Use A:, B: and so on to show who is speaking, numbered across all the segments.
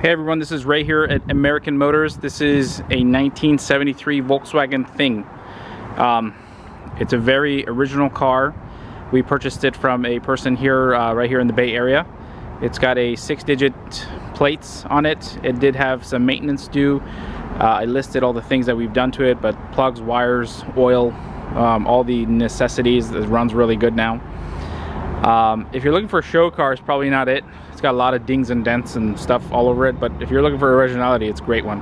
A: Hey everyone, this is Ray here at American Motors. This is a 1973 Volkswagen Thing. It's a very original car. We purchased it from a person here, right here in the Bay Area. It's got a 6-digit plates on it. It did have some maintenance due. I listed all the things that we've done to it, but plugs, wires, oil, all the necessities. It runs really good now. If you're looking for a show car, it's probably not it. It's got a lot of dings and dents and stuff all over it, but if you're looking for originality, it's a great one.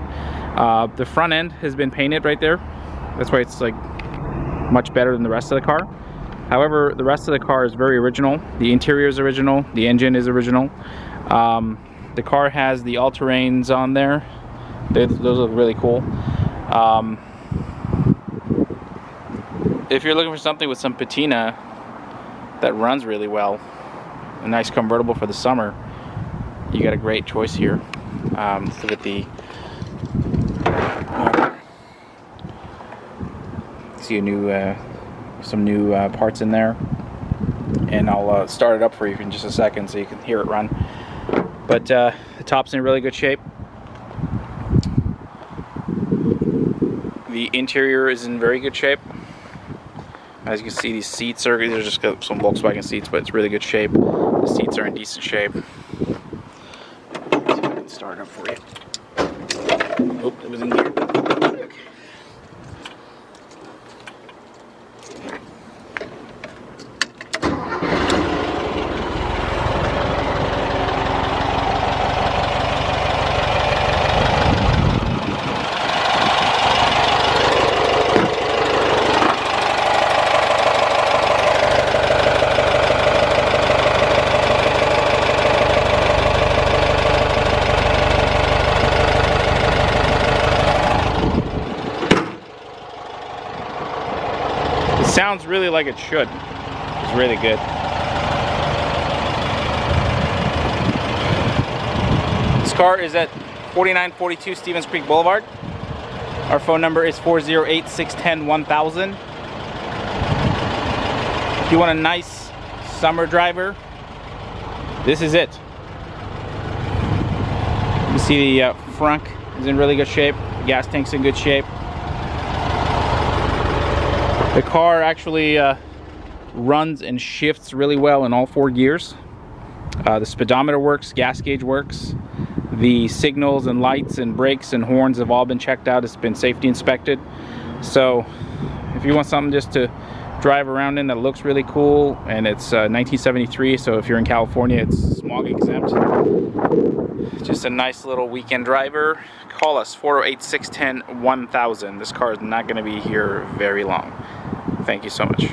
A: The front end has been painted right there. That's why it's like much better than the rest of the car. However, the rest of the car is very original. The interior is original. The engine is original. The car has the all-terrains on there. Those look really cool. If you're looking for something with some patina that runs really well, a nice convertible for the summer, you got a great choice here. Let's look at the see a new some new parts in there, and I'll start it up for you in just a second so you can hear it run. But the top's in really good shape. The interior is in very good shape. As you can see, these seats are, these are just some Volkswagen seats, but it's really good shape. The seats are in decent shape. See if I can start it up for you. Oh, it was in gear. Okay. Sounds really like it should. It's really good. This car is at 4942 Stevens Creek Boulevard. Our phone number is 408-610-1000. If you want a nice summer driver, this is it. You see the front is in really good shape. The gas tank's in good shape. The car actually runs and shifts really well in all 4 gears. The speedometer works, gas gauge works. The signals and lights and brakes and horns have all been checked out. It's been safety inspected. So if you want something just to drive around in that looks really cool, and it's 1973, so if you're in California, it's smog exempt. Just a nice little weekend driver. Call us, 408-610-1000. This car is not going to be here very long. Thank you so much.